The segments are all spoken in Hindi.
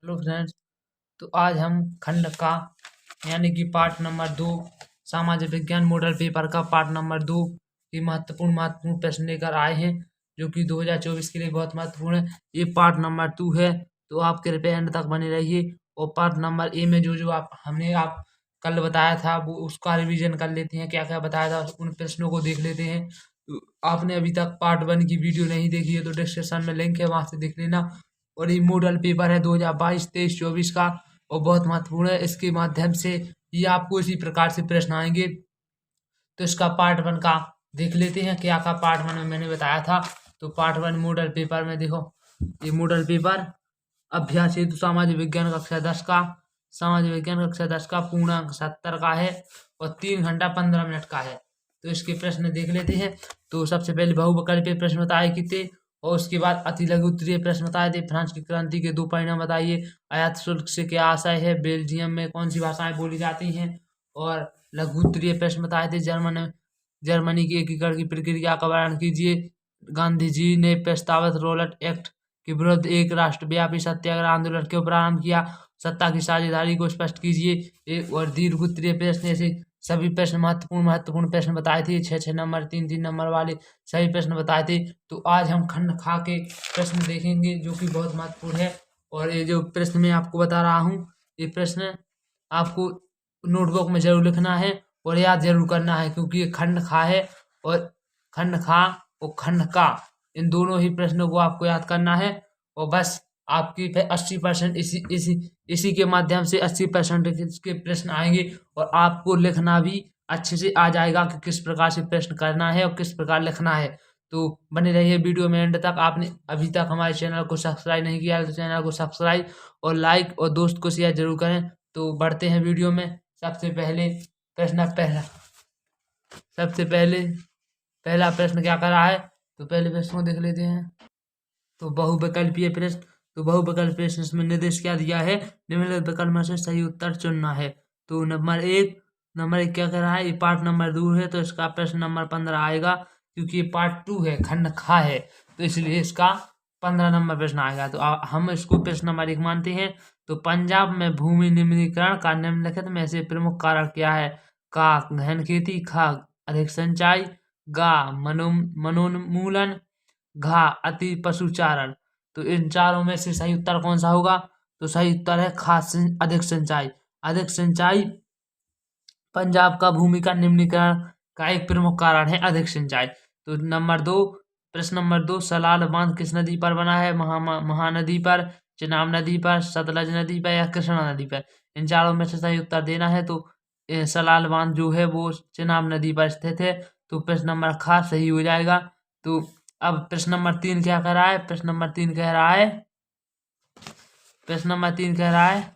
Hello friends. तो आज हम खंड का यानी कि पार्ट नंबर 2 सामाजिक विज्ञान मॉडल पेपर का पार्ट नंबर 2 की महत्वपूर्ण प्रश्न लेकर आए हैं, जो कि 2024 के लिए बहुत महत्वपूर्ण है। ये पार्ट नंबर 2 है, तो आप कृपया एंड तक बने रहिए। और पार्ट नंबर ए में जो आप कल बताया था वो उसका रिवीजन कर लेते हैं। क्या क्या बताया था उन प्रश्नों को देख लेते हैं। तो आपने अभी तक पार्ट 1 की वीडियो नहीं देखी है तो डिस्क्रिप्शन में लिंक है, वहां से देख लेना। और ये मॉडल पेपर है 2022, 23, 24 का, और बहुत महत्वपूर्ण है। इसके माध्यम से ये आपको इसी प्रकार से प्रश्न आएंगे। तो इसका पार्ट 1 का देख लेते हैं। क्या का पार्ट 1 में मैंने बताया था। तो पार्ट 1 मॉडल पेपर में देखो, ये मॉडल पेपर अभ्यास हेतु सामाजिक विज्ञान कक्षा 10 का, पूर्णांक 70 का है और 3 घंटा 15 मिनट का है। तो इसके प्रश्न देख लेते हैं। तो सबसे पहले बहुविकल्पीय प्रश्न बताए कि थे, और उसके बाद अति लघु उत्तरीय प्रश्न बताए थे। फ्रांस की क्रांति के 2 परिणाम बताइए। आयात शुल्क से क्या आशय है। बेल्जियम में कौन सी भाषाएं बोली जाती हैं। और लघु उत्तरीय प्रश्न बताए थे। जर्मनी के एकीकरण की प्रक्रिया का वर्णन कीजिए। गांधी जी ने प्रस्तावित रोलट एक्ट के विरुद्ध एक राष्ट्रव्यापी सत्याग्रह आंदोलन क्यों प्रारंभ किया। सत्ता की साझेदारी को स्पष्ट कीजिए। एक और दीर्घ उत्तरीय प्रश्न, ऐसे सभी प्रश्न महत्वपूर्ण प्रश्न बताए थे। 6 नंबर 3 नंबर वाले सभी प्रश्न बताए थे। तो आज हम खंड खा के प्रश्न देखेंगे, जो कि बहुत महत्वपूर्ण है। और ये जो प्रश्न मैं आपको बता रहा हूँ, ये प्रश्न आपको नोटबुक में जरूर लिखना है और याद जरूर करना है, क्योंकि ये खंड खा है। और खंड खा और खंड का, इन दोनों ही प्रश्नों को आपको याद करना है। और बस आपकी 80% इसी के माध्यम से 80% के प्रश्न आएंगे। और आपको लिखना भी अच्छे से आ जाएगा कि किस प्रकार से प्रश्न करना है और किस प्रकार लिखना है। तो बने रहिए वीडियो में एंड तक। आपने अभी तक हमारे चैनल को सब्सक्राइब नहीं किया है तो चैनल को सब्सक्राइब और लाइक और दोस्त को शेयर जरूर करें। तो बढ़ते हैं वीडियो में। सबसे पहले पहला प्रश्न क्या कर रहा है, तो पहले प्रश्न को देख लेते हैं। तो बहुविकल्पीय प्रश्न, प्रश्न इसमें निर्देश क्या दिया है। निम्नलिखित विकल्प में से सही उत्तर चुनना है। तो नंबर एक क्या कर रहा है, ये पार्ट नंबर 2 है, तो इसका प्रश्न नंबर 15 आएगा, क्योंकि ये पार्ट 2 है, खंड खा है, तो इसलिए इसका 15 नंबर प्रश्न आएगा। तो हम इसको प्रश्न नंबर 1 मानते हैं। तो पंजाब में भूमि निम्नीकरण का निम्नलिखित में से प्रमुख कारण क्या है। का गहन खेती, खा अधिक सिंचाई, गा मनोन्मूलन, घा अति पशुचारण। तो इन चारों में से सही उत्तर कौन सा होगा। तो सही उत्तर है अधिक सिंचाई। अधिक सिंचाई पंजाब का भूमि का निम्नीकरण का एक प्रमुख कारण है, अधिक सिंचाई। तो प्रश्न नंबर 2, सलाल बांध किस नदी पर बना है। महानदी पर, चिनाब नदी पर, सतलज नदी पर या कृष्णा नदी पर। इन चारों में से सही उत्तर देना है। तो सलाल बांध जो है वो चिनाब नदी पर स्थित है, तो प्रश्न नंबर खा सही हो जाएगा। तो अब प्रश्न नंबर 3 क्या कर रहा है। प्रश्न नंबर 3 कह रहा है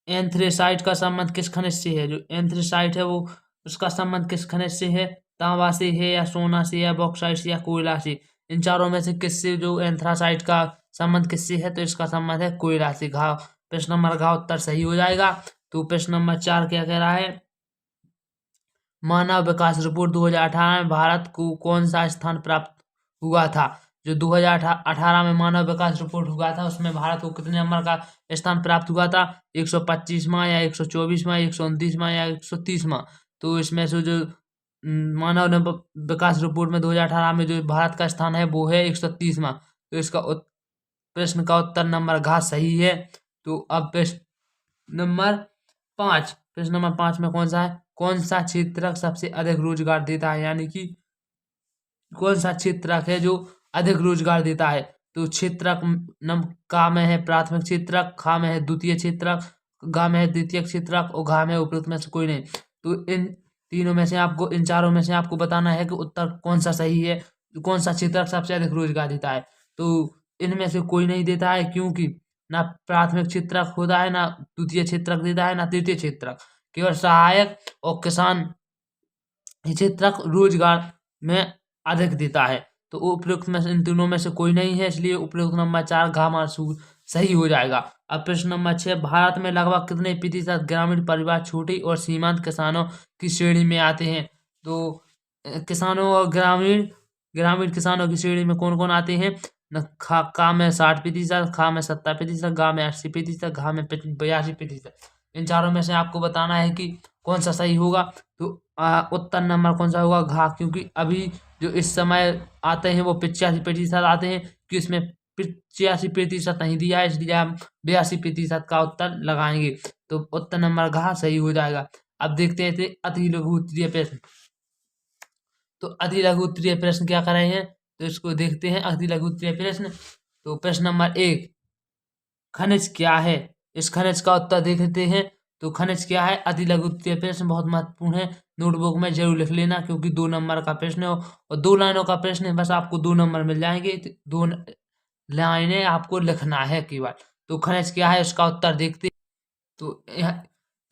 एंथ्रेसाइट का संबंध किस खनिज से है। जो एंथ्रेसाइट है वो उसका संबंध किस खनिज से है। तांबा से है या सोना से या बॉक्साइट से या कोयला से। इन चारों में से किससे जो एंथ्रासाइट का संबंध किससे है, तो इसका संबंध है कोयला से। घा प्रश्न नंबर घा उत्तर सही हो जाएगा। तो प्रश्न नंबर 4 क्या कह रहा है, मानव विकास रिपोर्ट 2018 में भारत को कौन सा स्थान प्राप्त हुआ था। जो 2018 में मानव विकास रिपोर्ट हुआ था, उसमें भारत को कितने नंबर का स्थान प्राप्त हुआ था। 125वां या 124वां, 129वां या 130वां। तो इसमें से जो मानव विकास रिपोर्ट में 2018 में जो भारत का स्थान है वो है 130वां। तो इसका प्रश्न का उत्तर नंबर घा सही है। तो अब प्रश्न नंबर 5 में कौन सा है, कौन सा क्षेत्रक सबसे अधिक रोजगार देता है। यानी कि कौन सा क्षेत्रक है जो अधिक रोजगार देता है। तो क्षेत्रक का में है प्राथमिक क्षेत्रक, खा में है द्वितीय क्षेत्रक, गा में है द्वितीय क्षेत्रक और घा में उपरोक्त में से कोई नहीं। तो इन तीनों में से आपको, इन चारों में से आपको बताना है कि उत्तर कौन सा सही है, कौन सा क्षेत्रक सबसे अधिक रोजगार देता है। तो इनमें से कोई नहीं देता है, क्योंकि ना प्राथमिक क्षेत्रक होता है, ना द्वितीय क्षेत्रक देता है, ना तृतीय क्षेत्रक। केवल सहायक और किसान क्षेत्रक रोजगार में अधिक देता है। तो उपयुक्त में से इन तीनों में से कोई नहीं है, इसलिए उपयुक्त नंबर 4 घा मासूर सही हो जाएगा। अब प्रश्न नंबर 6, भारत में लगभग कितने प्रतिशत ग्रामीण परिवार छोटी और सीमांत किसानों की श्रेणी में आते हैं। तो किसानों और ग्रामीण किसानों की श्रेणी में कौन कौन आते हैं। न का में 60%, खा में 70%, गा में 80%, घा में 82%। इन चारों में से आपको बताना है कि कौन सा सही होगा। तो उत्तर नंबर कौन सा होगा? घा, क्योंकि अभी जो इस समय आते हैं वो 85% आते हैं, कि इसमें 85% नहीं दिया है, इसलिए हम 82% का उत्तर लगाएंगे। तो उत्तर नंबर घा सही हो जाएगा। अब देखते हैं अति लघु उत्तरीय प्रश्न। तो अति लघु उत्तरीय प्रश्न क्या कर रहे हैं, तो इसको देखते हैं। अति लघु उत्तरीय प्रश्न, तो प्रश्न नंबर 1, खनिज क्या है? इस खनिज का उत्तर देखते हैं। तो खनिज क्या है? अति लघु उत्तरीय प्रश्न बहुत महत्वपूर्ण है, नोटबुक में जरूर लिख लेना, क्योंकि 2 नंबर का प्रश्न है और 2 लाइनों का प्रश्न है। बस आपको 2 नंबर मिल जाएंगे, 2 लाइनें आपको लिखना है केवल। तो खनिज क्या है, उसका उत्तर देखते। तो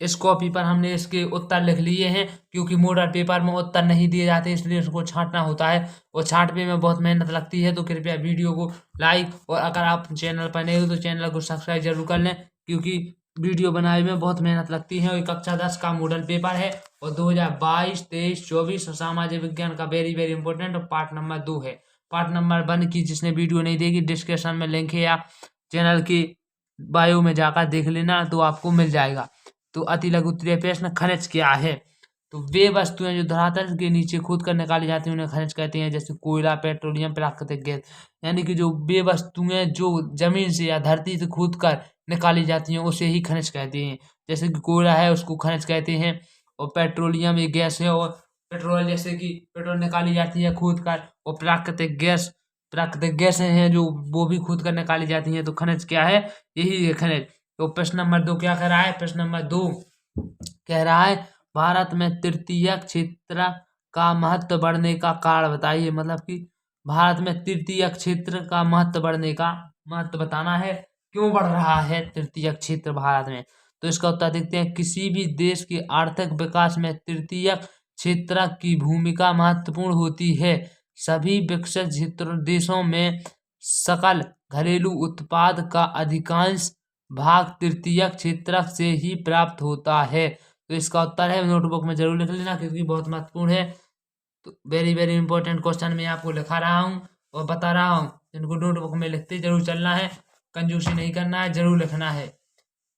इस कॉपी पर हमने इसके उत्तर लिख लिए हैं, क्योंकि मॉडल पेपर में उत्तर नहीं दिए जाते, इसलिए उसको छांटना होता है और छांटने में बहुत मेहनत लगती है। तो कृपया वीडियो को लाइक, और अगर आप चैनल पर नए हो तो चैनल को सब्सक्राइब जरूर कर लें, क्योंकि वीडियो बनाने में बहुत मेहनत लगती है। और कक्षा 10 का मॉडल पेपर है और 2022, 23, 24 और सामाजिक विज्ञान का वेरी वेरी इंपॉर्टेंट और पार्ट नंबर 2 है। पार्ट नंबर 1 की जिसने वीडियो नहीं देखी, डिस्क्रिप्शन में लिंक है, या चैनल की बायो में जाकर देख लेना, तो आपको मिल जाएगा। तो अति लघु उत्तरीय प्रश्न, खनिज क्या है? तो वे वस्तुएं जो धरातल के नीचे खोद कर निकाली जाती हैं उन्हें खनिज कहते हैं, जैसे कोयला, पेट्रोलियम, प्राकृतिक गैस। यानी कि जो वे वस्तुएं जो जमीन से या धरती से खोद कर निकाली जाती हैं उसे ही खनिज कहते हैं। जैसे कि कोयला है, उसको खनिज कहते हैं, और पेट्रोलियम एक गैस है, और पेट्रोल जैसे कि पेट्रोल निकाली जाती है खोद कर, और प्राकृतिक गैसें हैं जो वो भी खोद कर निकाली जाती हैं। तो खनिज क्या है? यही है खनिज। तो प्रश्न नंबर 2 क्या कह रहा है? प्रश्न नंबर 2 कह रहा है, भारत में तृतीयक क्षेत्र का महत्व बढ़ने का कारण बताइए। मतलब कि भारत में तृतीयक क्षेत्र का महत्व बताना है, क्यों बढ़ रहा है तृतीयक क्षेत्र भारत में। तो इसका उत्तर देखते हैं। किसी भी देश के आर्थिक विकास में तृतीयक क्षेत्र की भूमिका महत्वपूर्ण होती है। सभी विकसित देशों में सकल घरेलू उत्पाद का अधिकांश भाग तृतीयक क्षेत्र से ही प्राप्त होता है। तो इसका उत्तर है, नोटबुक में जरूर लिख लेना, क्योंकि बहुत महत्वपूर्ण है। तो वेरी वेरी इंपॉर्टेंट क्वेश्चन मैं आपको लिखा रहा हूँ और बता रहा हूँ, इनको नोटबुक में लिखते जरूर चलना है, कंजूसी नहीं करना है, जरूर लिखना है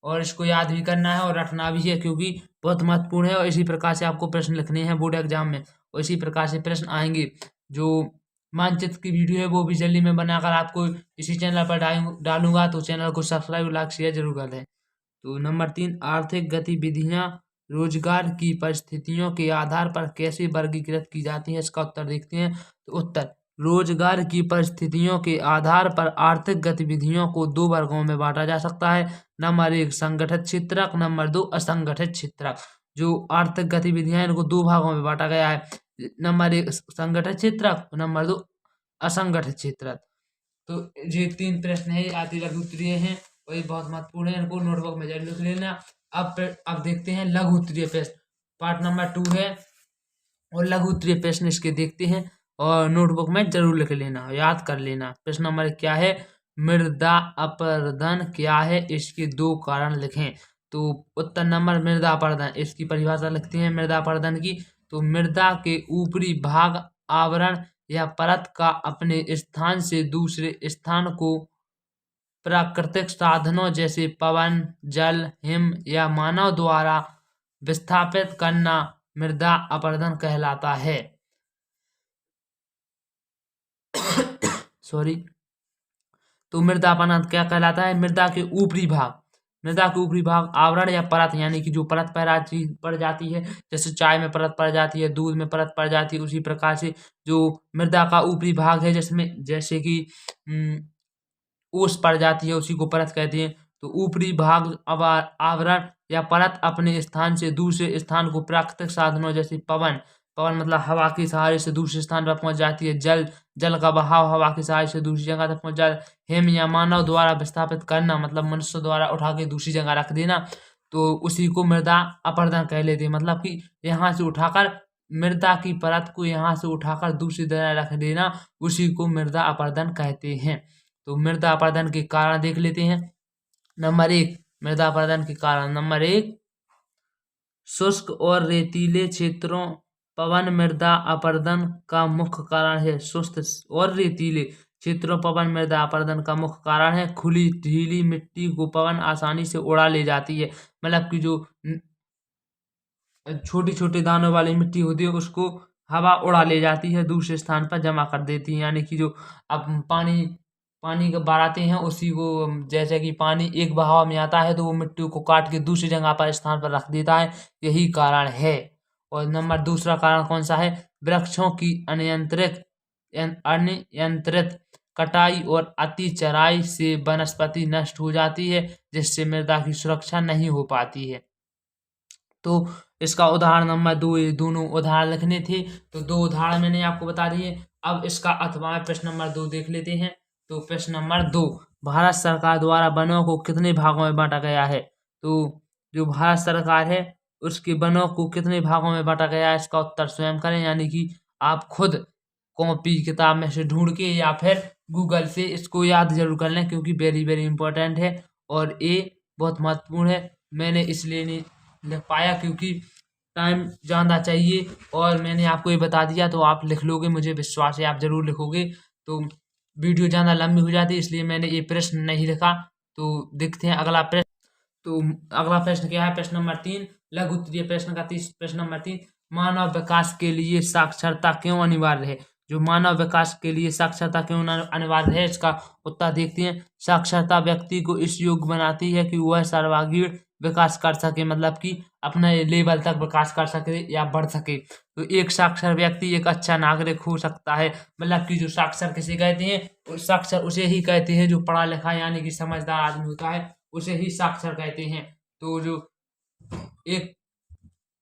और इसको याद भी करना है और रटना भी है, क्योंकि बहुत महत्वपूर्ण है। और इसी प्रकार से आपको प्रश्न लिखने हैं बोर्ड एग्जाम में, और इसी प्रकार से प्रश्न आएंगे। जो मानचित्र की वीडियो है वो भी जल्दी में बनाकर आपको इसी चैनल पर डालूंगा, तो चैनल को सब्सक्राइब, लाइक, शेयर जरूर कर दें। तो नंबर 3, आर्थिक गतिविधियां रोजगार की परिस्थितियों के आधार पर कैसे वर्गीकृत की जाती हैं? इसका उत्तर देखते हैं। तो उत्तर, रोजगार की परिस्थितियों के आधार पर आर्थिक गतिविधियों को 2 वर्गों में बांटा जा सकता है। नंबर 1, संगठित क्षेत्रक, नंबर 2, असंगठित क्षेत्रक। जो आर्थिक गतिविधियां हैं इनको 2 भागों में बांटा गया है। नंबर 1 संगठित क्षेत्रक, नंबर 2 असंगठित क्षेत्रक। तो ये 3 प्रश्न है, अति लघु उत्तरीय हैं और ये बहुत महत्वपूर्ण है, इनको नोटबुक में जरूर लिख लेना। अब देखते हैं लघु उत्तरीय प्रश्न, पार्ट नंबर 2 है और लघु उत्तरीय प्रश्न इसके देखते हैं और नोटबुक में जरूर लिख लेना, याद कर लेना। प्रश्न नंबर क्या है? मृदा अपरदन क्या है? इसके 2 कारण लिखें। तो उत्तर नंबर, मृदा अपरदन, इसकी परिभाषा लिखते हैं मृदा अपरदन की। तो मृदा के ऊपरी भाग आवरण या परत का अपने स्थान से दूसरे स्थान को प्राकृतिक साधनों जैसे पवन, जल, हिम या मानव द्वारा विस्थापित करना मृदा अपरदन कहलाता है। सॉरी। तो मृदा अपरदन क्या कहलाता है? मृदा के ऊपरी भाग आवरण या परत, यानी कि जो परत पड़ जाती है, जैसे चाय में परत पड़ जाती है, दूध में परत पड़ जाती है, उसी प्रकार से जो मृदा का ऊपरी भाग है, जिसमें जैसे कि ओस पड़ जाती है, उसी को परत कहते हैं। तो ऊपरी भाग आवरण या परत अपने स्थान से दूसरे स्थान को प्राकृतिक साधनों जैसे पवन मतलब हवा के सहारे से दूसरे स्थान पर पहुंच जाती है। जल का बहाव हवा के सहारे से दूसरी जगह तक पहुंच जाता है। हिम या मानव द्वारा विस्थापित करना, मतलब मनुष्य द्वारा उठा के दूसरी जगह रख देना, तो उसी को मृदा अपरदन कह लेते हैं। मतलब कि यहाँ से उठाकर मृदा की परत को यहाँ से उठाकर दूसरी जगह रख देना, उसी को मृदा अपरदन कहते हैं। तो मृदा अपरदन के कारण देख लेते हैं। नंबर 1, मृदा अपरदन के कारण। नंबर 1, शुष्क और रेतीले क्षेत्रों पवन मृदा अपरदन का मुख्य कारण है। शुष्क और रेतीले क्षेत्रों पवन मृदा अपरदन का मुख्य कारण है। खुली ढीली मिट्टी को पवन आसानी से उड़ा ले जाती है, मतलब कि जो छोटी छोटी दानों वाली मिट्टी होती है उसको हवा उड़ा ले जाती है, दूसरे स्थान पर जमा कर देती है। यानी कि जो अब पानी पानी को बहाते हैं उसी को, जैसे कि पानी एक बहाव में आता है तो वो मिट्टी को काट के दूसरी जगह पर स्थान पर रख देता है, यही कारण है। और नंबर दूसरा कारण कौन सा है? वृक्षों की अनियंत्रित कटाई और अति चराई से वनस्पति नष्ट हो जाती है, जिससे मृदा की सुरक्षा नहीं हो पाती है। तो इसका उदाहरण नंबर 2, ये दोनों उदाहरण लिखने थे, तो 2 उदाहरण मैंने आपको बता दिए। अब इसका अथवा प्रश्न नंबर 2 देख लेते हैं। तो प्रश्न नंबर 2, भारत सरकार द्वारा वनों को कितने भागों में बांटा गया है? तो जो भारत सरकार है उसके वनों को कितने भागों में बांटा गया है, इसका उत्तर स्वयं करें। यानी कि आप खुद कॉपी किताब में से ढूंढ के या फिर गूगल से इसको याद जरूर कर लें, क्योंकि वेरी वेरी इंपॉर्टेंट है और ये बहुत महत्वपूर्ण है। मैंने इसलिए नहीं लिख पाया क्योंकि टाइम ज़्यादा चाहिए, और मैंने आपको ये बता दिया तो आप लिख लोगे, मुझे विश्वास है आप जरूर लिखोगे। तो वीडियो ज़्यादा लंबी हो जाती है इसलिए मैंने ये प्रश्न नहीं लिखा। तो देखते हैं अगला प्रश्न। तो अगला प्रश्न क्या है? प्रश्न नंबर 3, लघु उत्तरीय प्रश्न का प्रश्न नंबर 3, मानव विकास के लिए साक्षरता क्यों अनिवार्य है? जो मानव विकास के लिए साक्षरता क्यों अनिवार्य है, इसका उत्तर देखते हैं। साक्षरता व्यक्ति को इस योग्य बनाती है कि वह सर्वांगीण विकास कर सके, मतलब कि अपने लेवल तक विकास कर सके या बढ़ सके। तो एक साक्षर व्यक्ति एक अच्छा नागरिक हो सकता है, मतलब कि जो साक्षर किसे कहते हैं? साक्षर उसे ही कहते हैं जो पढ़ा लिखा यानी कि समझदार आदमी होता है, उसे ही साक्षर कहते हैं। तो जो एक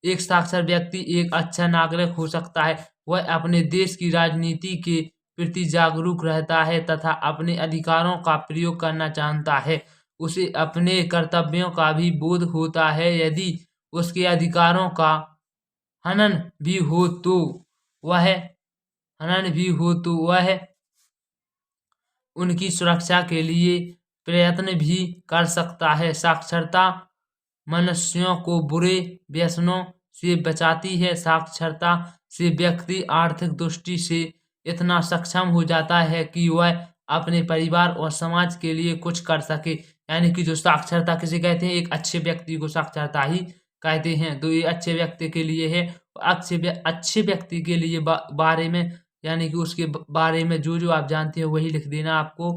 एक साक्षर व्यक्ति एक अच्छा नागरिक हो सकता है, वह अपने देश की राजनीति के प्रति जागरूक रहता है तथा अपने अधिकारों का प्रयोग करना जानता है। उसे अपने कर्तव्यों का भी बोध होता है। यदि उसके अधिकारों का हनन भी हो तो वह उनकी सुरक्षा के लिए प्रयत्न भी कर सकता है। साक्षरता मनुष्यों को बुरे व्यसनों से बचाती है। साक्षरता से व्यक्ति आर्थिक दृष्टि से इतना सक्षम हो जाता है कि वह अपने परिवार और समाज के लिए कुछ कर सके। यानी कि जो साक्षरता किसे कहते हैं? एक अच्छे व्यक्ति को साक्षरता ही कहते हैं। तो ये अच्छे व्यक्ति के लिए है। अच्छे व्यक्ति के लिए बारे में, यानी कि उसके बारे में जो जो आप जानते हो वही लिख देना, आपको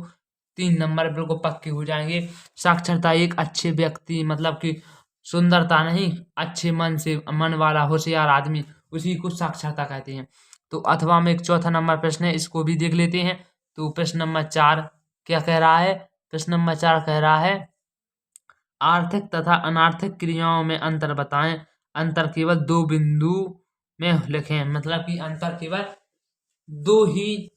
3 नंबर बिल्कुल पक्के हो जाएंगे। साक्षरता एक अच्छे व्यक्ति, मतलब कि सुंदरता नहीं, अच्छे मन से, मन वाला होशियार आदमी, उसी को साक्षरता कहते हैं। तो अथवा में एक चौथा नंबर प्रश्न है, इसको भी देख लेते हैं। तो प्रश्न नंबर 4 क्या कह रहा है? प्रश्न नंबर 4 कह रहा है आर्थिक तथा अनार्थिक क्रियाओं में अंतर बताएं। अंतर केवल 2 बिंदु में लिखें, मतलब कि अंतर केवल 2 ही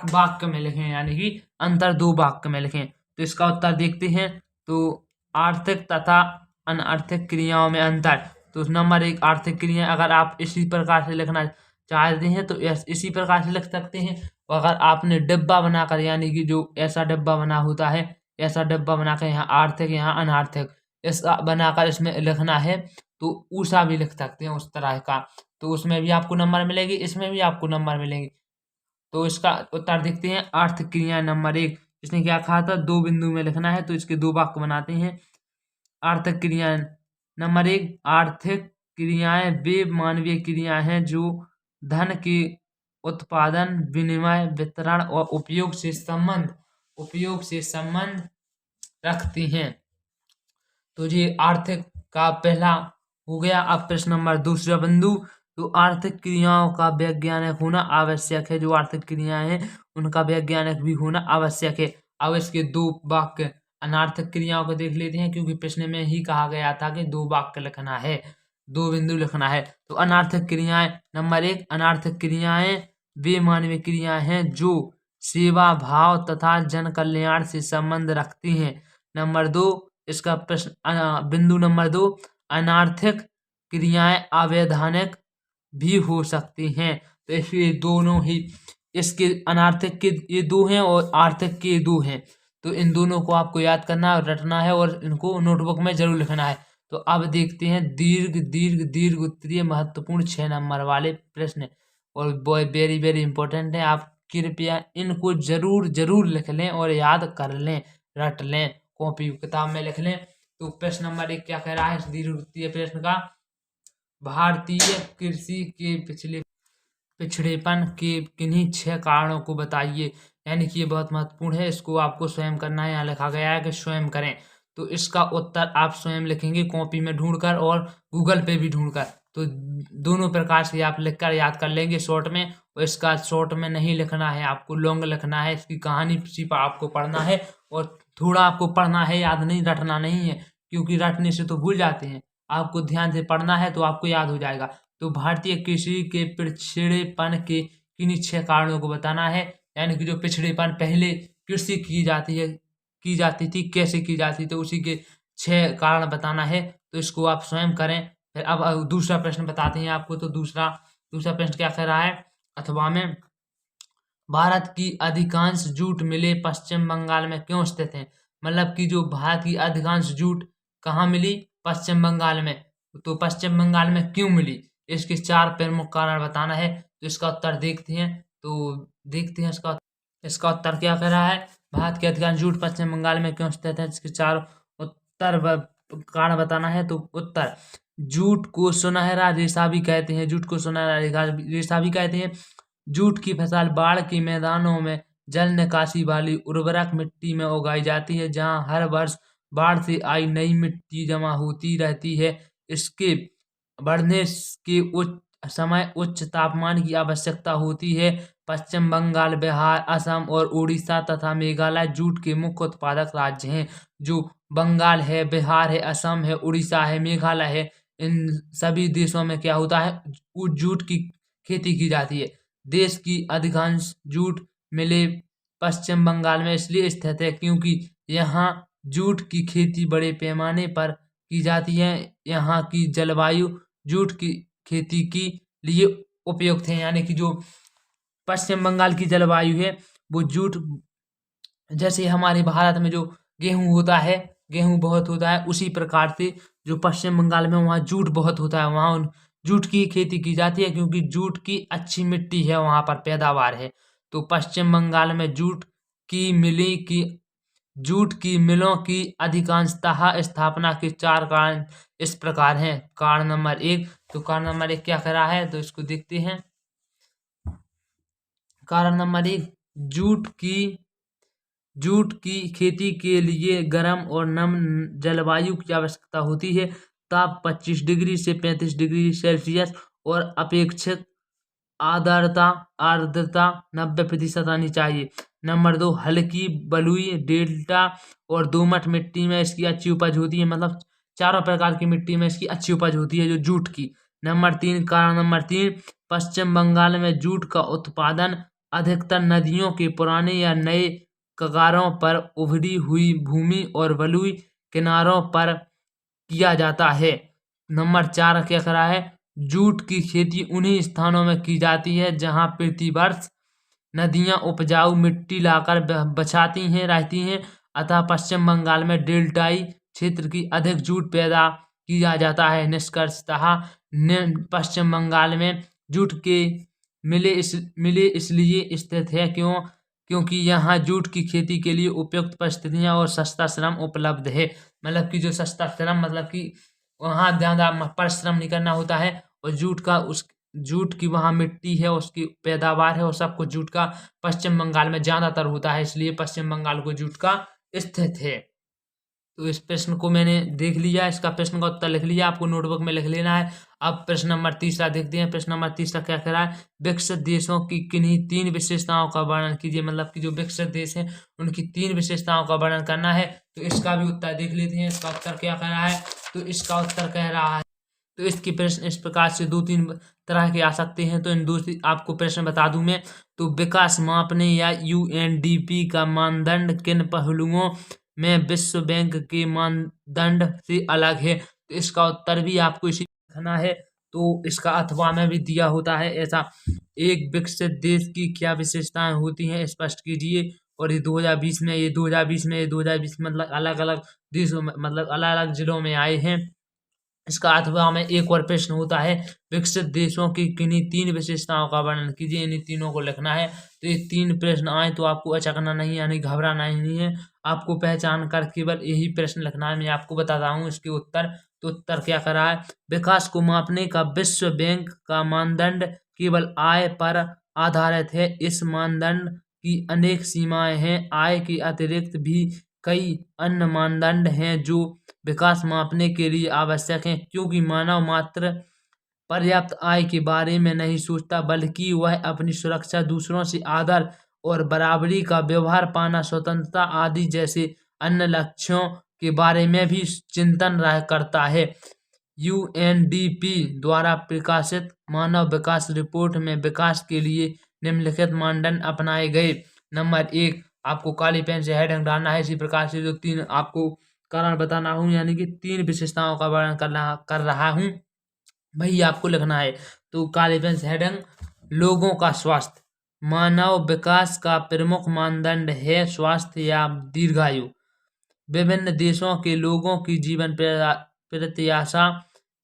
वाक्य में लिखें, यानी कि अंतर 2 वाक्य में लिखें। तो इसका उत्तर देखते हैं। तो आर्थिक तथा अनार्थिक क्रियाओं में अंतर। तो नंबर 1 आर्थिक क्रिया, अगर आप इसी प्रकार से लिखना चाहते हैं तो इसी प्रकार से लिख सकते हैं। और अगर आपने डिब्बा बनाकर, यानी कि जो ऐसा डिब्बा बना होता है, ऐसा डिब्बा बनाकर यहाँ आर्थिक यहाँ अनार्थिक ऐसा बनाकर इसमें लिखना है तो ऊषा भी लिख सकते हैं उस तरह का। तो उसमें भी आपको नंबर मिलेगी, इसमें भी आपको नंबर मिलेंगे। तो इसका उत्तर देखते हैं। आर्थिक क्रिया नंबर 1, इसने क्या कहा था? 2 बिंदु में लिखना है, तो इसके 2 वाक्य बनाते हैं। आर्थिक क्रिया नंबर 1, आर्थिक क्रियाएं वे मानवीय क्रियाएं हैं जो धन के उत्पादन, विनिमय, वितरण और उपयोग से संबंध रखती हैं। तो ये आर्थिक का पहला हो गया। अब प्रश्न नंबर दूसरा बिंदु, तो आर्थिक क्रियाओं का वैज्ञानिक होना आवश्यक है। जो आर्थिक क्रियाएं हैं उनका वैज्ञानिक भी होना आवश्यक है। अब इसके 2 वाक्य अनार्थिक क्रियाओं को देख लेते हैं, क्योंकि प्रश्न में ही कहा गया था कि 2 वाक्य लिखना है, 2 बिंदु लिखना है। तो अनार्थिक क्रियाएं नंबर 1, अनार्थिक क्रियाएं वे मानवीय क्रियाएं हैं जो सेवा भाव तथा जन कल्याण से संबंध रखती हैं। नंबर 2, इसका प्रश्न बिंदु नंबर 2, अनार्थिक क्रियाएं अवैधानिक भी हो सकती हैं। तो इसलिए दोनों ही, इसके अनार्थिक के ये 2 हैं और आर्थिक के 2 हैं। तो इन दोनों को आपको याद करना और रटना है और इनको नोटबुक में जरूर लिखना है। तो अब देखते हैं दीर्घ उत्तरीय महत्वपूर्ण 6 नंबर वाले प्रश्न, और वेरी वेरी इंपॉर्टेंट है। आप कृपया इनको जरूर जरूर लिख लें और याद कर लें, रट लें, कॉपी किताब में लिख लें। तो प्रश्न नंबर 1 क्या कह रहा है इस दीर्घवृत्तीय प्रश्न का, भारतीय कृषि के पिछड़ेपन के किन्हीं 6 कारणों को बताइए। यानी कि ये बहुत महत्वपूर्ण है, इसको आपको स्वयं करना है। यहाँ लिखा गया है कि स्वयं करें, तो इसका उत्तर आप स्वयं लिखेंगे कॉपी में ढूंढकर और गूगल पे भी ढूंढकर। तो दोनों प्रकार से आप लिखकर याद कर लेंगे शॉर्ट में, और इसका शॉर्ट में नहीं लिखना है, आपको लॉन्ग लिखना है। इसकी कहानी सिर्फ आपको पढ़ना है और थोड़ा आपको पढ़ना है, याद नहीं, रटना नहीं है, क्योंकि रटने से तो भूल जाते हैं। आपको ध्यान से पढ़ना है तो आपको याद हो जाएगा। तो भारतीय कृषि के पिछड़ेपन के किन्हीं 6 कारणों को बताना है। यानी कि जो पिछड़ेपन पहले कृषि की जाती थी, कैसे की जाती थी, उसी के 6 कारण बताना है। तो इसको आप स्वयं करें। फिर अब दूसरा प्रश्न बताते हैं आपको। तो दूसरा प्रश्न क्या कह रहा है, अथवा में, भारत की अधिकांश जूट मिलें पश्चिम बंगाल में क्यों स्थित हैं। मतलब कि जो भारत की अधिकांश जूट कहाँ मिली, पश्चिम बंगाल में। तो पश्चिम बंगाल में क्यों मिली, इसके 4 प्रमुख कारण बताना है। तो इसका उत्तर देखते हैं। इसका उत्तर क्या कह रहा है, भारत के अधिकांश जूट पश्चिम बंगाल में क्यों स्थित है, इसके 4 कारण बताना है। तो उत्तर, जूट को सुनहरा रेशा भी कहते हैं, जूट को सुनहरा रेशा भी कहते हैं। जूट की फसल बाढ़ के मैदानों में जल निकासी वाली उर्वरक मिट्टी में उगाई जाती है, जहां हर वर्ष बाढ़ से आई नई मिट्टी जमा होती रहती है। इसके बढ़ने के उच्च तापमान की आवश्यकता होती है। पश्चिम बंगाल, बिहार, असम और उड़ीसा तथा मेघालय जूट के मुख्य उत्पादक राज्य हैं। जो बंगाल है, बिहार है, असम है, उड़ीसा है, मेघालय है, इन सभी देशों में क्या होता है, जूट की खेती की जाती है। देश की अधिकांश जूट मिले पश्चिम बंगाल में इसलिए स्थित है क्योंकि यहाँ जूट की खेती बड़े पैमाने पर की जाती है। यहाँ की जलवायु जूट की खेती के लिए उपयुक्त है। यानी कि जो पश्चिम बंगाल की जलवायु है वो जूट, जैसे हमारे भारत में जो गेहूं होता है, गेहूं बहुत होता है, उसी प्रकार से जो पश्चिम बंगाल में वहाँ जूट बहुत होता है, वहाँ जूट की खेती की जाती है क्योंकि जूट की अच्छी मिट्टी है, वहाँ पर पैदावार है। तो पश्चिम बंगाल में जूट की मिलों की अधिकांशतः स्थापना के 4 कारण इस प्रकार हैं। कारण नंबर 1, तो कारण नंबर 1 क्या कर रहा है, तो इसको देखते हैं। कारण नंबर 1, जूट की खेती के लिए गर्म और नम जलवायु की आवश्यकता होती है। ताप 25 डिग्री से 35 डिग्री सेल्सियस और अपेक्षित आर्द्रता 90% आनी चाहिए। नंबर 2, हल्की बलुई, डेल्टा और दोमट मिट्टी में इसकी अच्छी उपज होती है। मतलब चारों प्रकार की मिट्टी में इसकी अच्छी उपज होती है जो जूट की। कारण नंबर 3, पश्चिम बंगाल में जूट का उत्पादन अधिकतर नदियों के पुराने या नए कगारों पर उभरी हुई भूमि और बलुई किनारों पर किया जाता है। नंबर 4 क्या करा है, जूट की खेती उन्हीं स्थानों में की जाती है जहां प्रतिवर्ष नदियां उपजाऊ मिट्टी लाकर बचाती हैं रहती हैं। अतः पश्चिम बंगाल में डेल्टाई क्षेत्र की अधिक जूट पैदा किया जाता है। निष्कर्षतः पश्चिम बंगाल में जूट के मिले इसलिए स्थित है क्योंकि यहाँ जूट की खेती के लिए उपयुक्त परिस्थितियाँ और सस्ता श्रम उपलब्ध है। मतलब कि जो सस्ता श्रम, मतलब कि वहाँ ज़्यादा परिश्रम नहीं करना होता है, और जूट की वहाँ मिट्टी है, उसकी पैदावार है, और सब कुछ जूट का पश्चिम बंगाल में ज़्यादातर होता है, इसलिए पश्चिम बंगाल को जूट का स्थित है। तो इस प्रश्न को मैंने देख लिया, इसका प्रश्न का उत्तर लिख लिया, आपको नोटबुक में लिख लेना है। अब प्रश्न नंबर 3 देखते हैं। प्रश्न नंबर 3 क्या कह रहा है, विकसित देशों की किन्हीं 3 विशेषताओं का वर्णन कीजिए। मतलब कि जो विकसित देश हैं उनकी 3 विशेषताओं का वर्णन करना है। तो इसका भी उत्तर देख लेते हैं। इसका उत्तर क्या कह रहा है, तो इसका उत्तर कह रहा है, तो इसके प्रश्न इस प्रकार से 2-3 तरह के आ सकते हैं। तो इन दूसरी आपको प्रश्न बता दूं मैं। तो विकास मापने या यूएनडीपी का मानदंड किन पहलुओं में विश्व बैंक के मानदंड से अलग है। तो इसका उत्तर भी आपको इसी लिखना है। तो इसका अथवा में भी दिया होता है ऐसा, एक विकसित देश की क्या विशेषताएं होती हैं स्पष्ट कीजिए। और ये 2020 में मतलब अलग अलग देशों में, मतलब अलग अलग जिलों में आए हैं। इसका अथवा में एक और प्रश्न होता है, विकसित देशों की किन्हीं 3 विशेषताओं का वर्णन कीजिए। इन्हीं तीनों को लिखना है। तो ये 3 प्रश्न आए तो आपको अचकना नहीं यानी घबराना नहीं है, आपको पहचान कर केवल यही प्रश्न लिखना है। मैं आपको बताता हूँ इसके उत्तर। तो उत्तर क्या करा है, विकास को मापने का विश्व बैंक का मानदंड केवल आय पर आधारित है। इस मानदंड की अनेक सीमाएं हैं। आय के अतिरिक्त भी कई अन्य मानदंड हैं जो विकास मापने के लिए आवश्यक हैं, क्योंकि मानव मात्र पर्याप्त आय के बारे में नहीं सोचता, बल्कि वह अपनी सुरक्षा, दूसरों से आदर और बराबरी का व्यवहार पाना, स्वतंत्रता आदि जैसे अन्य लक्ष्यों के बारे में भी चिंतन करता है। यूएनडीपी द्वारा प्रकाशित मानव विकास रिपोर्ट में विकास के लिए निम्नलिखित मानदंड अपनाए गए। नंबर 1, आपको काली पेन से हेडिंग डालना है। इसी प्रकार से जो 3 आपको कारण बताना हूँ, यानी कि 3 विशेषताओं का वर्णन कर रहा हूँ, वही आपको लिखना है। तो काली पेन से हेडिंग, लोगों का स्वास्थ्य। मानव विकास का प्रमुख मानदंड है स्वास्थ्य या दीर्घायु। विभिन्न देशों के लोगों की जीवन प्रत्याशा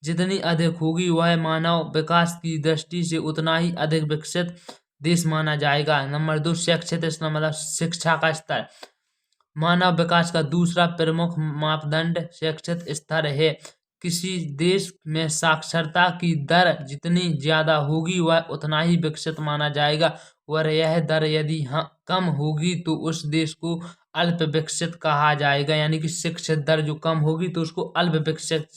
जितनी अधिक होगी, वह मानव विकास की दृष्टि से उतना ही अधिक विकसित देश माना जाएगा। नंबर 2, शिक्षित, इसका मतलब शिक्षा का स्तर। मानव विकास का दूसरा प्रमुख मापदंड शिक्षित स्तर है। किसी देश में साक्षरता की दर जितनी ज्यादा होगी, वह उतना ही विकसित माना जाएगा, और यह दर यदि कम होगी तो उस देश को अल्प विकसित कहा जाएगा। यानी कि शिक्षित दर जो कम होगी तो उसको अल्प विकसित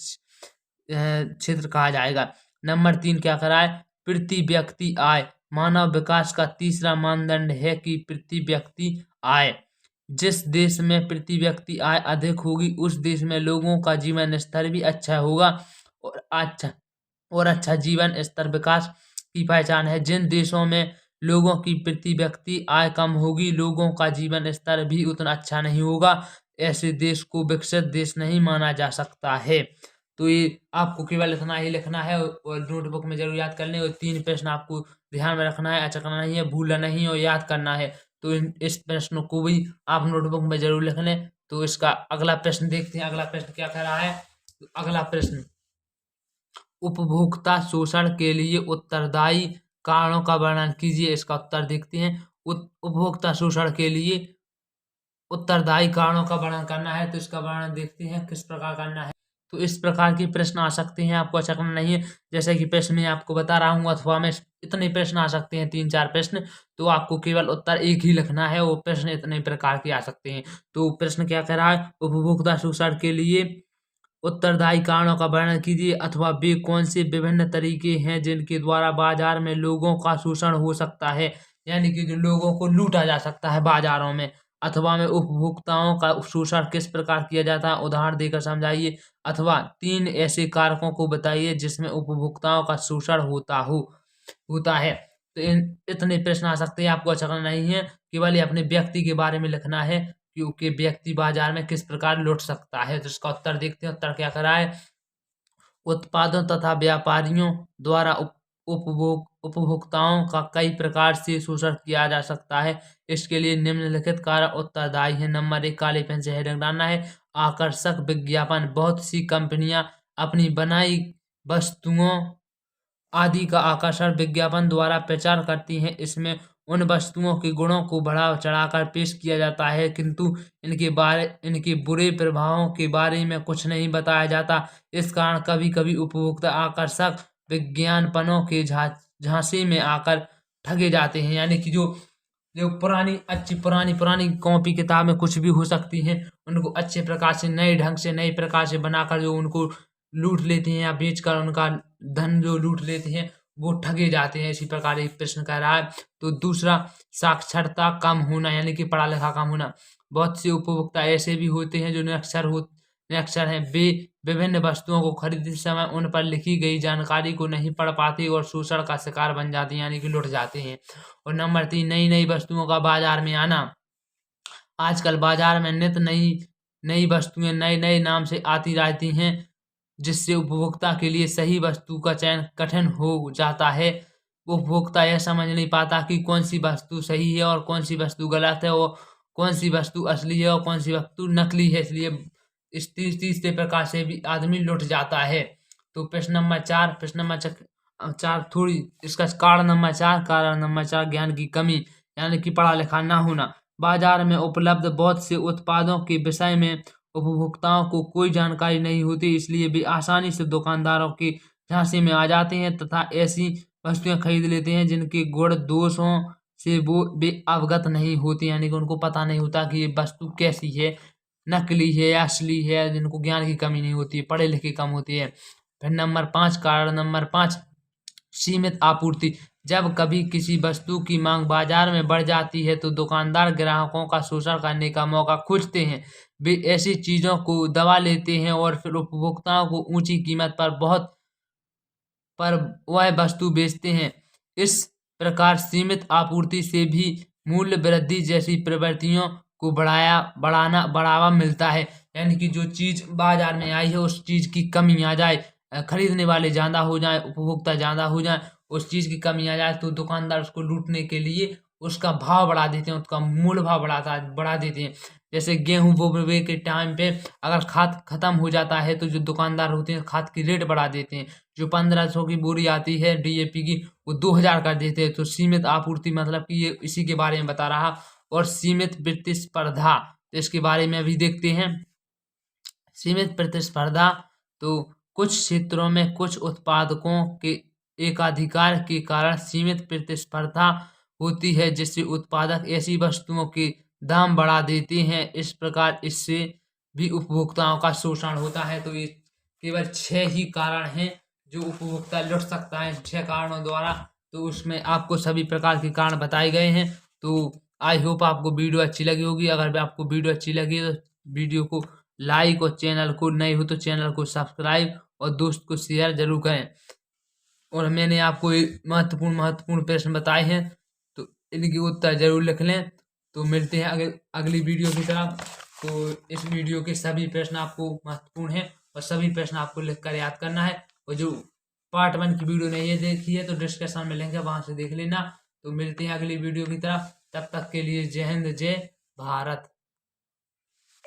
क्षेत्र कहा जाएगा। नंबर 3 क्या करा है, प्रति व्यक्ति आय। मानव विकास का तीसरा मानदंड है कि प्रति व्यक्ति आय। जिस देश में प्रति व्यक्ति आय अधिक होगी, उस देश में लोगों का जीवन स्तर भी अच्छा होगा, और अच्छा जीवन स्तर विकास की पहचान है। जिन देशों में लोगों की प्रति व्यक्ति आय कम होगी, लोगों का जीवन स्तर भी उतना अच्छा नहीं होगा, ऐसे देश को विकसित देश नहीं माना जा सकता है। तो ये आपको केवल इतना ही लिखना है और नोटबुक में जरूर याद कर लें। और 3 प्रश्न आपको ध्यान में रखना है, अचकना नहीं है, भूलना नहीं और याद करना है। तो इस प्रश्न को भी आप नोटबुक में जरूर लिख लें। तो इसका अगला प्रश्न देखते हैं। अगला प्रश्न क्या कह रहा है, अगला प्रश्न, उपभोक्ता शोषण के लिए उत्तरदायी कारणों का वर्णन कीजिए। इसका उत्तर देखते हैं। उपभोक्ता शोषण के लिए उत्तरदायी कारणों का वर्णन करना है। तो इसका वर्णन देखते हैं किस प्रकार करना है। तो इस प्रकार के प्रश्न आ सकते हैं, आपको अचकना नहीं है। जैसे कि प्रश्न मैं आपको बता रहा हूँ, अथवा में इतने प्रश्न आ सकते हैं, 3-4 प्रश्न, तो आपको केवल उत्तर एक ही लिखना है। वो प्रश्न इतने प्रकार के आ सकते हैं। तो प्रश्न क्या कह रहा है, उपभोक्ता शोषण के लिए उत्तरदायी कारणों का वर्णन कीजिए, अथवा वे कौन से विभिन्न तरीके हैं जिनके द्वारा बाजार में लोगों का शोषण हो सकता है। यानी कि जो लोगों को लूटा जा सकता है बाजारों में, अथवा में उपभोक्ताओं का शोषण किस प्रकार किया जाता है, उदाहरण देकर समझाइए। अथवा 3 ऐसे कारकों को बताइए जिसमें उपभोक्ताओं का शोषण होता है। तो इतने प्रश्न आ सकते हैं, आपको अचकना नहीं है। केवल ये अपने व्यक्ति के बारे में लिखना है, क्योंकि व्यक्ति बाजार में किस प्रकार लुट सकता है। तो इसका उत्तर देखते हैं। उत्तर क्या करा है, उत्पादों तथा व्यापारियों द्वारा उपभोक्ताओं का कई प्रकार से शोषण किया जा सकता है। इसके लिए निम्नलिखित कारण उत्तरदायी है। नंबर 1, काले पेन से हेडिंग डालना है, आकर्षक विज्ञापन। बहुत सी कंपनियां अपनी बनाई वस्तुओं आदि का आकर्षक विज्ञापन द्वारा प्रचार करती हैं। इसमें उन वस्तुओं के गुणों को बढ़ा चढ़ाकर पेश किया जाता है, किंतु इनके बुरे प्रभावों के बारे में कुछ नहीं बताया जाता। इस कारण कभी कभी उपभोक्ता आकर्षक विज्ञापनों के झांसे में आकर ठगे जाते हैं। यानी कि जो जो पुरानी कॉपी किताब में कुछ भी हो सकती हैं, उनको अच्छे प्रकार से नए ढंग से नए प्रकार से बनाकर जो उनको लूट लेते हैं, या बेचकर उनका धन जो लूट लेते हैं, वो ठगे जाते हैं। इसी प्रकार एक प्रश्न कह रहा है। तो दूसरा, साक्षरता कम होना, यानी कि पढ़ा लिखा कम होना। बहुत से उपभोक्ता ऐसे भी होते हैं जो निरक्षर हैं। वे विभिन्न वस्तुओं को खरीदते समय उन पर लिखी गई जानकारी को नहीं पढ़ पाते और शोषण का शिकार बन जाते हैं, यानी कि लुट जाते हैं। और नंबर 3, नई वस्तुओं का बाजार में आना। आजकल बाजार में नित नई वस्तुएं नए नाम से आती रहती हैं, जिससे उपभोक्ता के लिए सही वस्तु का चयन कठिन हो जाता है। उपभोक्ता यह समझ नहीं पाता कि कौन सी वस्तु सही है और कौन सी वस्तु गलत है, और कौन सी वस्तु असली है और कौन सी वस्तु नकली है। इसलिए इस तीसरे प्रकार से भी आदमी लुट जाता है। तो प्रश्न नंबर 4 थोड़ी इसका कारण नंबर 4 ज्ञान की कमी यानी कि पढ़ा लिखा ना होना। बाजार में उपलब्ध बहुत से उत्पादों के विषय में उपभोक्ताओं को कोई जानकारी नहीं होती, इसलिए वे आसानी से दुकानदारों की झांसे में आ जाते हैं तथा ऐसी वस्तुएं खरीद लेते हैं जिनके गुण दोषों से वे अवगत नहीं होते, यानी कि उनको पता नहीं होता कि ये वस्तु कैसी है, नकली है या असली है। जिनको ज्ञान की कमी नहीं होती, पढ़े लिखे कम होती है। फिर कारण नंबर 5 सीमित आपूर्ति। जब कभी किसी वस्तु की मांग बाजार में बढ़ जाती है तो दुकानदार ग्राहकों का शोषण करने का मौका खोजते हैं। वे ऐसी चीजों को दबा लेते हैं और फिर उपभोक्ताओं को ऊंची कीमत पर वह वस्तु बेचते हैं। इस प्रकार सीमित आपूर्ति से भी मूल्य वृद्धि जैसी प्रवृत्तियों को बढ़ावा मिलता है, यानी कि जो चीज बाजार में आई है उस चीज की कमी आ जाए, खरीदने वाले ज्यादा हो जाए, उपभोक्ता ज्यादा हो जाए, उस चीज की कमी आ जाए तो दुकानदार उसको लूटने के लिए उसका भाव बढ़ा देते हैं, उसका मूल भाव बढ़ा देते हैं। जैसे गेहूं बोने के टाइम पे अगर खाद खत्म हो जाता है तो जो दुकानदार होते हैं खाद की रेट बढ़ा देते हैं। जो 1500 की बोरी आती है DAP की वो 2000 कर देते हैं। तो सीमित आपूर्ति मतलब कि ये इसी के बारे में बता रहा। और सीमित प्रतिस्पर्धा, तो इसके बारे में अभी देखते हैं। सीमित प्रतिस्पर्धा तो कुछ क्षेत्रों में कुछ उत्पादकों के एकाधिकार के कारण सीमित प्रतिस्पर्धा होती है, जिससे उत्पादक ऐसी वस्तुओं के दाम बढ़ा देते हैं। इस प्रकार इससे भी उपभोक्ताओं का शोषण होता है। तो ये केवल 6 ही कारण हैं जो उपभोक्ता लुट सकता है 6 कारणों द्वारा। तो उसमें आपको सभी प्रकार के कारण बताए गए हैं। तो आई होप आपको वीडियो अच्छी लगी होगी। अगर आपको वीडियो अच्छी लगी तो वीडियो को लाइक और चैनल को नए हो तो चैनल को सब्सक्राइब और दोस्त को शेयर जरूर करें। और मैंने आपको महत्वपूर्ण प्रश्न बताए हैं तो इनके उत्तर जरूर लिख लें। तो मिलते हैं अगली वीडियो की तरफ। तो इस वीडियो के सभी प्रश्न आपको महत्वपूर्ण हैं और सभी प्रश्न आपको लिखकर याद करना है। और जो पार्ट 1 की वीडियो नहीं देखी है तो डिस्क्रिप्शन में लिंक है, वहां से देख लेना। तो मिलते हैं अगली वीडियो की तरफ। तब तक के लिए जय हिंद, जय भारत।